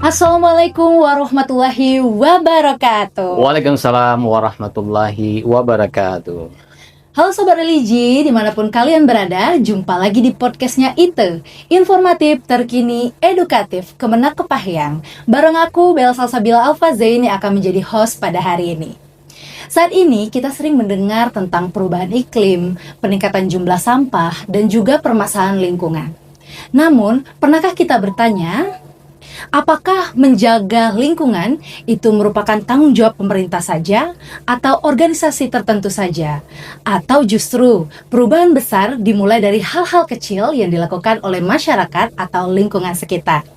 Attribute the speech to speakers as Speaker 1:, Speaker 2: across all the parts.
Speaker 1: Assalamualaikum warahmatullahi wabarakatuh.
Speaker 2: Waalaikumsalam warahmatullahi wabarakatuh.
Speaker 1: Halo Sobat Religi, dimanapun kalian berada, jumpa lagi di podcastnya ITE, informatif, terkini, edukatif, Kemenak Kepahyang. Bareng aku, Bel Salsabila Alfazain yang akan menjadi host pada hari ini. Saat ini kita sering mendengar tentang perubahan iklim, peningkatan jumlah sampah, dan juga permasalahan lingkungan. Namun, pernahkah kita bertanya, apakah menjaga lingkungan itu merupakan tanggung jawab pemerintah saja atau organisasi tertentu saja? Atau justru perubahan besar dimulai dari hal-hal kecil yang dilakukan oleh masyarakat atau lingkungan sekitar?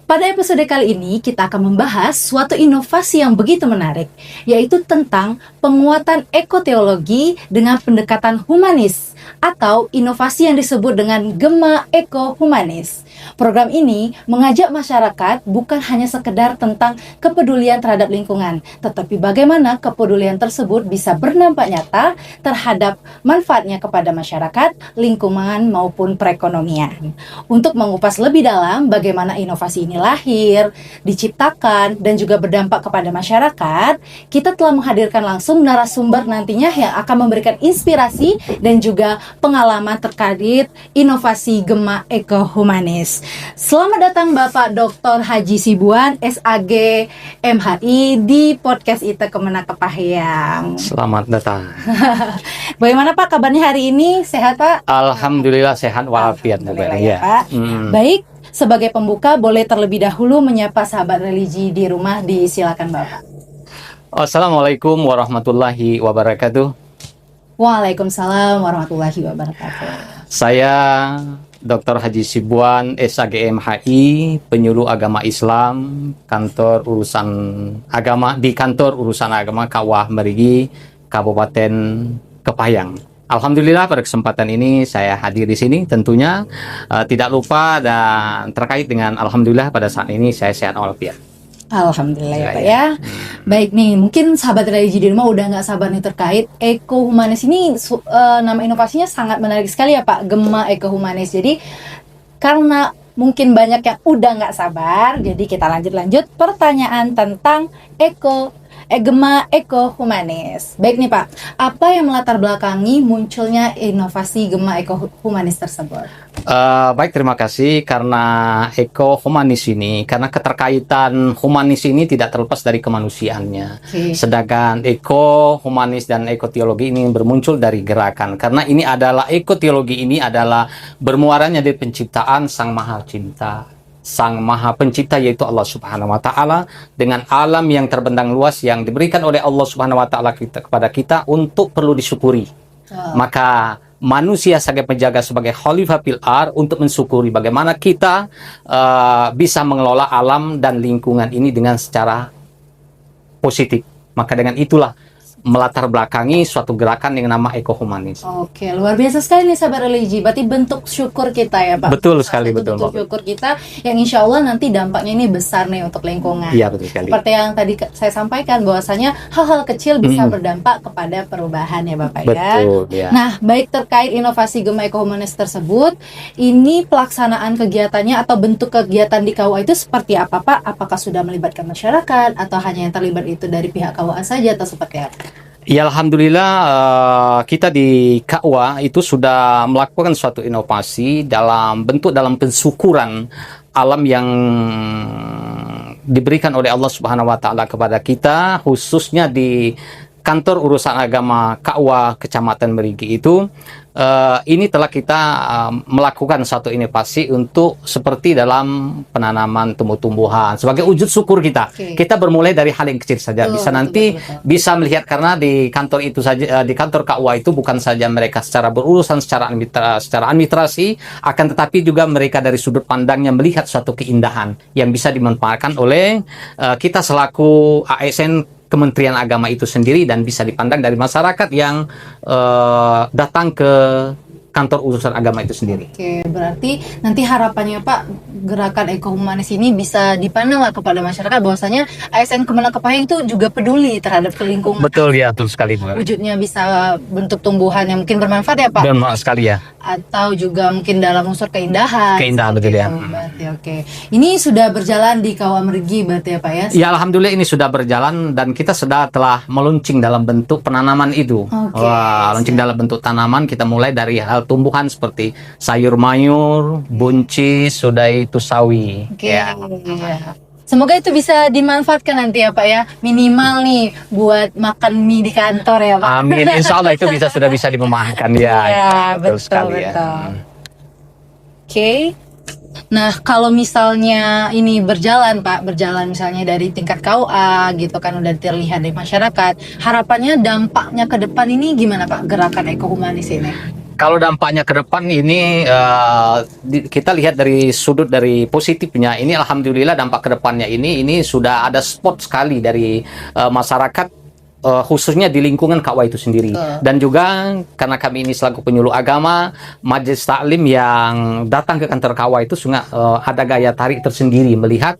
Speaker 1: Pada episode kali ini kita akan membahas suatu inovasi yang begitu menarik, yaitu tentang penguatan ekoteologi dengan pendekatan humanis atau inovasi yang disebut dengan Gema Eko Humanis. Program ini mengajak masyarakat bukan hanya sekedar tentang kepedulian terhadap lingkungan, tetapi bagaimana kepedulian tersebut bisa berdampak nyata terhadap manfaatnya kepada masyarakat, lingkungan maupun perekonomian. Untuk mengupas lebih dalam bagaimana inovasi ini lahir, diciptakan, dan juga berdampak kepada masyarakat, kita telah menghadirkan langsung narasumber nantinya yang akan memberikan inspirasi dan juga pengalaman terkait inovasi Gema Eko Humanis. Selamat datang Bapak Dr. Haji Sibuan, SAG MHI di podcast ITE Kemenak Kepahyang.
Speaker 2: Selamat datang.
Speaker 1: Bagaimana Pak kabarnya hari ini? Sehat Pak?
Speaker 2: Alhamdulillah sehat walafiat.
Speaker 1: Alhamdulillah ya Pak. Baik, sebagai pembuka boleh terlebih dahulu menyapa sahabat religi di rumah, disilakan Bapak.
Speaker 2: Assalamualaikum warahmatullahi wabarakatuh.
Speaker 1: Waalaikumsalam warahmatullahi wabarakatuh.
Speaker 2: Saya Dr. Haji Sibuan, SAG MHI, penyuluh agama Islam, kantor urusan agama di kantor urusan agama Kawah Merigi, Kabupaten Kepahyang. Alhamdulillah pada kesempatan ini saya hadir di sini, tentunya tidak lupa dan terkait dengan alhamdulillah pada saat ini saya sehat walafiat.
Speaker 1: Alhamdulillah ya Pak ya. Baik nih, mungkin sahabat religi di rumah udah nggak sabar nih terkait Eko Humanis ini. Nama inovasinya sangat menarik sekali ya Pak, Gema Eko Humanis. Jadi karena mungkin banyak yang udah nggak sabar, jadi kita lanjut pertanyaan tentang Gema Eko Humanis. Baik nih Pak, apa yang melatar belakangi munculnya inovasi Gema Eko Humanis tersebut?
Speaker 2: Baik, terima kasih. Karena Eko Humanis ini, karena keterkaitan humanis ini tidak terlepas dari kemanusiaannya. Sedangkan Eko Humanis dan ekoteologi ini bermuncul dari gerakan. Karena ini adalah ekoteologi ini adalah bermuaranya dari penciptaan Sang Maha Cinta, Sang Maha Pencipta, yaitu Allah Subhanahu wa Ta'ala, dengan alam yang terbentang luas yang diberikan oleh Allah Subhanahu wa Ta'ala kepada kita untuk perlu disyukuri. Maka manusia sebagai penjaga, sebagai khalifah fil ardh, untuk mensyukuri bagaimana kita bisa mengelola alam dan lingkungan ini dengan secara positif. Maka dengan itulah melatar belakangi suatu gerakan yang nama Eko Humanis.
Speaker 1: Oke, luar biasa sekali nih sahabat religi. Berarti bentuk syukur kita ya Pak.
Speaker 2: Betul sekali, betul.
Speaker 1: Bentuk syukur kita yang insya Allah nanti dampaknya ini besar nih untuk lingkungan.
Speaker 2: Iya, betul sekali.
Speaker 1: Seperti yang tadi saya sampaikan bahwasanya hal-hal kecil bisa berdampak kepada perubahan ya Bapak ya.
Speaker 2: Betul, ya.
Speaker 1: Nah, baik terkait inovasi Gema Eko Humanis tersebut, ini pelaksanaan kegiatannya atau bentuk kegiatan di KUA itu seperti apa Pak? Apakah sudah melibatkan masyarakat atau hanya yang terlibat itu dari pihak KUA saja atau seperti apa?
Speaker 2: Ya, alhamdulillah kita di KUA itu sudah melakukan suatu inovasi dalam pensyukuran alam yang diberikan oleh Allah Subhanahu wa Ta'ala kepada kita, khususnya di kantor urusan agama KUA Kecamatan Merigi itu. Ini telah kita melakukan satu inovasi untuk seperti dalam penanaman tumbuh-tumbuhan sebagai wujud syukur kita. Kita bermulai dari hal yang kecil saja. Bisa melihat, karena di kantor itu saja, di kantor KUA itu bukan saja mereka secara berurusan secara administrasi, akan tetapi juga mereka dari sudut pandangnya melihat suatu keindahan yang bisa dimanfaatkan oleh kita selaku ASN Kementerian Agama itu sendiri, dan bisa dipandang dari masyarakat yang datang ke kantor urusan agama itu sendiri.
Speaker 1: Oke, berarti nanti harapannya Pak gerakan Eko Humanis ini bisa dipandang lah kepada masyarakat bahwasanya ASN Kemenak Kepahang itu juga peduli terhadap lingkungan.
Speaker 2: Betul ya, betul sekali Bu.
Speaker 1: Wujudnya bisa bentuk tumbuhan yang mungkin bermanfaat ya Pak.
Speaker 2: Bermanfaat sekali ya.
Speaker 1: Atau juga mungkin dalam unsur keindahan.
Speaker 2: Keindahan betul ya.
Speaker 1: Berarti oke. Ini sudah berjalan di Kawah Mergi berarti ya Pak ya?
Speaker 2: Ya alhamdulillah ini sudah berjalan dan kita telah meluncing dalam bentuk penanaman itu. Wah, launching dalam bentuk tanaman, kita mulai dari hal tumbuhan seperti sayur mayur, buncis, sudah itu sawi.
Speaker 1: Ya. Semoga itu bisa dimanfaatkan nanti ya Pak ya, minimal nih buat makan mie di kantor ya Pak.
Speaker 2: Amin, insya Allah itu sudah bisa dimanfaatkan ya.
Speaker 1: Ya betul sekali betul. Oke. Nah, kalau misalnya ini berjalan misalnya dari tingkat KUA gitu kan udah terlihat di masyarakat, harapannya dampaknya ke depan ini gimana Pak gerakan Eko Humanis ini?
Speaker 2: Kalau dampaknya ke depan ini kita lihat dari sudut dari positifnya, ini alhamdulillah dampak ke depannya ini sudah ada spot sekali dari masyarakat. Khususnya di lingkungan KUA itu sendiri. Dan juga karena kami ini selaku penyuluh agama, majelis taklim yang datang ke kantor KUA itu ada gaya tarik tersendiri melihat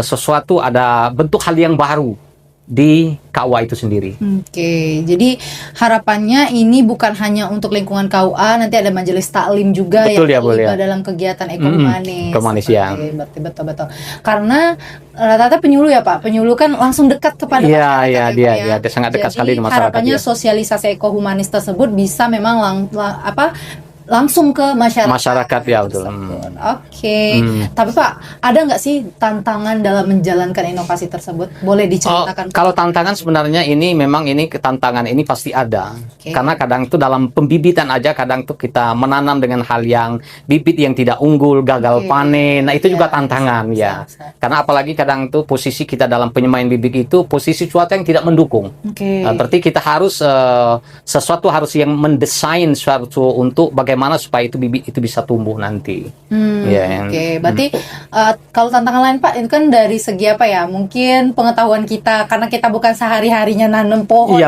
Speaker 2: sesuatu, ada bentuk hal yang baru di KUA itu sendiri.
Speaker 1: Oke, jadi harapannya ini bukan hanya untuk lingkungan KUA, nanti ada majelis taklim juga
Speaker 2: betul
Speaker 1: yang
Speaker 2: terlibat
Speaker 1: dalam kegiatan Eko Humanis.
Speaker 2: Humanis ya.
Speaker 1: Betul. Karena rata-rata penyuluh ya Pak, penyuluh kan langsung dekat kepada masyarakat.
Speaker 2: Dia sangat dekat sekali dengan masyarakat.
Speaker 1: Harapannya sosialisasi Eko Humanis tersebut bisa memang langsung ke masyarakat
Speaker 2: ya betul.
Speaker 1: Oke. Tapi Pak, ada nggak sih tantangan dalam menjalankan inovasi tersebut? Boleh diceritakan?
Speaker 2: Kalau tantangan sebenarnya tantangan ini pasti ada. Karena kadang tuh dalam pembibitan aja kadang tuh kita menanam dengan hal yang bibit yang tidak unggul, gagal panen. Nah itu juga tantangan ya. Karena apalagi kadang tuh posisi kita dalam penyemaian bibit itu posisi cuaca yang tidak mendukung. Berarti kita harus sesuatu harus yang mendesain suatu untuk bagaimana supaya itu bibit itu bisa tumbuh nanti.
Speaker 1: Berarti kalau tantangan lain Pak itu kan dari segi apa ya? Mungkin pengetahuan kita karena kita bukan sehari-harinya nanam pohon,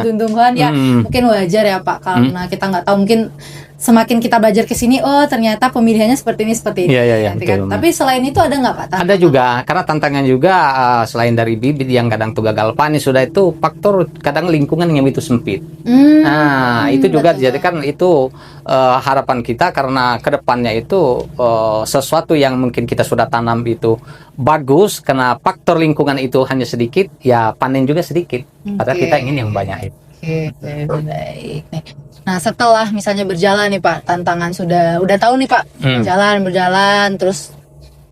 Speaker 1: tumbuhan ya. Mungkin wajar ya Pak karena kita nggak tahu, mungkin semakin kita belajar ke sini, oh ternyata pemilihannya seperti ini.
Speaker 2: Betul.
Speaker 1: Tapi selain itu ada nggak Pak tantangan?
Speaker 2: Ada juga, karena tantangan juga selain dari bibit yang kadang tuh gagal panen, sudah itu faktor kadang lingkungan yang itu sempit. Nah itu juga dijadikan itu harapan kita karena kedepannya itu sesuatu yang mungkin kita sudah tanam itu bagus, karena faktor lingkungan itu hanya sedikit, ya panen juga sedikit. Padahal kita ingin yang banyak itu.
Speaker 1: Baik nih. Nah setelah misalnya berjalan nih Pak, tantangan udah tahu nih Pak, berjalan terus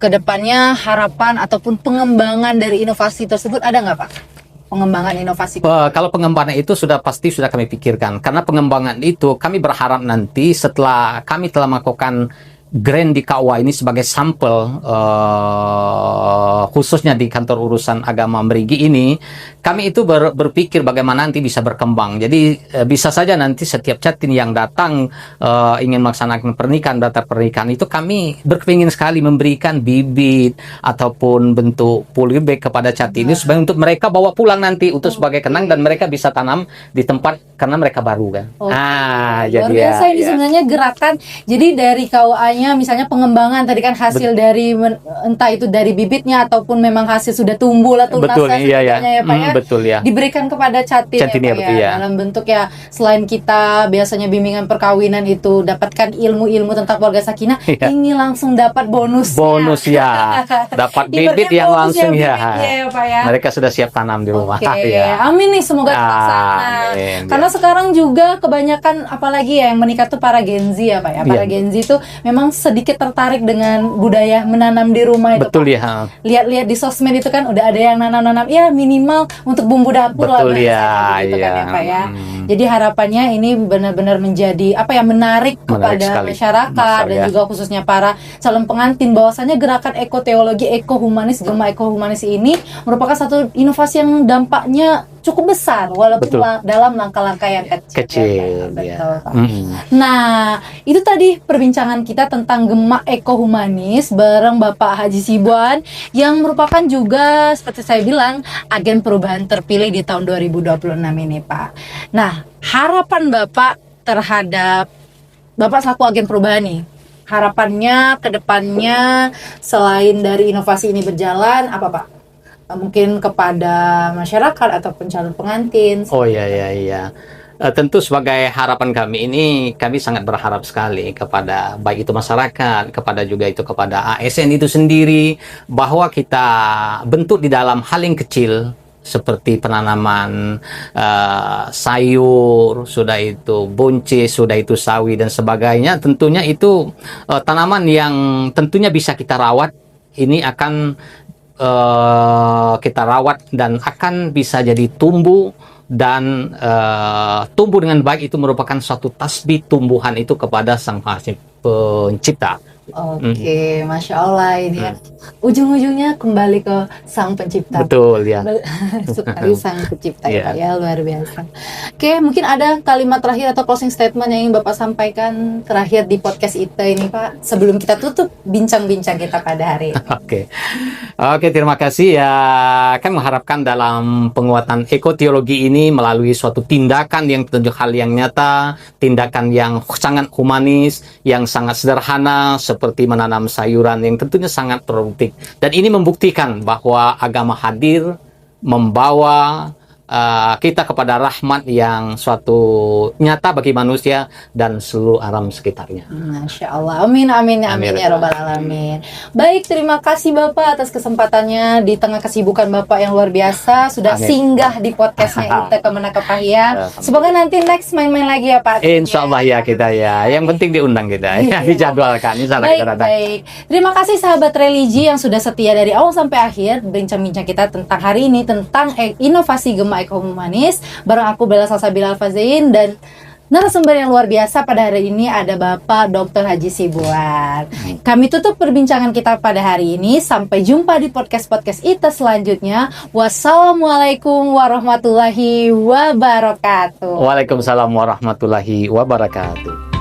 Speaker 1: kedepannya harapan ataupun pengembangan dari inovasi tersebut ada nggak Pak? Pengembangan inovasi?
Speaker 2: Kalau pengembangan itu sudah kami pikirkan, karena pengembangan itu kami berharap nanti setelah kami telah melakukan grant di KUA ini sebagai sampel khususnya di kantor urusan agama Merigi ini, kami itu berpikir bagaimana nanti bisa berkembang. Jadi bisa saja nanti setiap catin yang datang ingin melaksanakan pernikahan, daftar pernikahan itu kami berkepingin sekali memberikan bibit ataupun bentuk polybag kepada catin ini supaya untuk mereka bawa pulang nanti untuk sebagai kenang dan mereka bisa tanam di tempat karena mereka baru kan.
Speaker 1: Luar biasa ini sebenarnya gerakan. Jadi dari KUA-nya misalnya pengembangan tadi kan hasil dari entah itu dari bibitnya ataupun memang hasil sudah tumbuh lah tunasnya ya Pak ya.
Speaker 2: Betul ya.
Speaker 1: Diberikan kepada catin ya Pak ya. Dalam bentuk ya selain kita biasanya bimbingan perkawinan itu dapatkan ilmu-ilmu tentang keluarga sakinah, ini langsung dapat bonus
Speaker 2: ya. Dapat bibit yang langsung ya.
Speaker 1: Pak ya.
Speaker 2: Mereka sudah siap tanam di rumah.
Speaker 1: Amin nih, semoga terlaksana. Karena sekarang juga kebanyakan apalagi ya yang menikah tuh para Gen Z ya Pak ya. Para Gen Z itu memang sedikit tertarik dengan budaya menanam di rumah itu.
Speaker 2: Betul ya.
Speaker 1: Lihat-lihat di sosmed itu kan udah ada yang nanam-nanam ya minimal untuk bumbu dapur lah.
Speaker 2: Betul ya.
Speaker 1: Gitu kan ya Pak ya. Jadi harapannya ini benar-benar menjadi menarik kepada masyarakat dan juga khususnya para calon pengantin bahwasanya gerakan ekoteologi, ekohumanis, Gema Ekohumanis ini merupakan satu inovasi yang dampaknya cukup besar walaupun dalam langkah-langkah yang kecil. Betul. Nah, itu tadi perbincangan kita tentang Gema Ekohumanis bareng Bapak Haji Sibuan yang merupakan juga seperti saya bilang agen perubahan terpilih di tahun 2026 ini, Pak. Nah, harapan Bapak terhadap Bapak selaku agen perubahan nih, harapannya ke depannya selain dari inovasi ini berjalan apa Pak? Mungkin kepada masyarakat ataupun calon pengantin.
Speaker 2: Oh iya. Tentu sebagai harapan kami ini, kami sangat berharap sekali kepada baik itu masyarakat, kepada juga itu kepada ASN itu sendiri, bahwa kita bentuk di dalam hal yang kecil seperti penanaman sayur, sudah itu buncis, sudah itu sawi dan sebagainya. Tentunya itu tanaman yang tentunya bisa kita rawat. Ini akan kita rawat dan akan bisa jadi tumbuh dan tumbuh dengan baik. Itu merupakan suatu tasbih tumbuhan itu kepada Sang Maha Pencipta.
Speaker 1: Oke, Masya Allah ini ya. Ujung-ujungnya kembali ke Sang Pencipta.
Speaker 2: Betul ya.
Speaker 1: Sekali Sang Pencipta ya, Pak, ya, luar biasa. Oke, mungkin ada kalimat terakhir atau closing statement yang ingin Bapak sampaikan terakhir di podcast ITE ini Pak, sebelum kita tutup bincang-bincang kita pada hari ini.
Speaker 2: Oke, terima kasih ya. Kan mengharapkan dalam penguatan ekoteologi ini melalui suatu tindakan yang tentu hal yang nyata, tindakan yang sangat humanis, yang sangat sederhana, seperti menanam sayuran yang tentunya sangat produktif. Dan ini membuktikan bahwa agama hadir membawa kita kepada rahmat yang suatu nyata bagi manusia dan seluruh alam sekitarnya.
Speaker 1: Masya Allah, amin ya robbal alamin. Baik, terima kasih Bapak atas kesempatannya di tengah kesibukan Bapak yang luar biasa sudah singgah di podcastnya ITE Kemenak Kepahyang. Semoga nanti next main-main lagi ya Pak.
Speaker 2: Insya Allah ya kita ya. Yang penting diundang kita ya, dijadwalkan.
Speaker 1: Baik. Terima kasih sahabat religi yang sudah setia dari awal sampai akhir bincang-bincang kita tentang hari ini tentang inovasi Gema Eko Humanis bareng aku Bella Salsabila Alfazain dan narasumber yang luar biasa pada hari ini ada Bapak Dr. Haji Sibuan. Kami tutup perbincangan kita pada hari ini. Sampai jumpa di podcast-podcast ITE selanjutnya. Wassalamualaikum warahmatullahi wabarakatuh.
Speaker 2: Waalaikumsalam warahmatullahi wabarakatuh.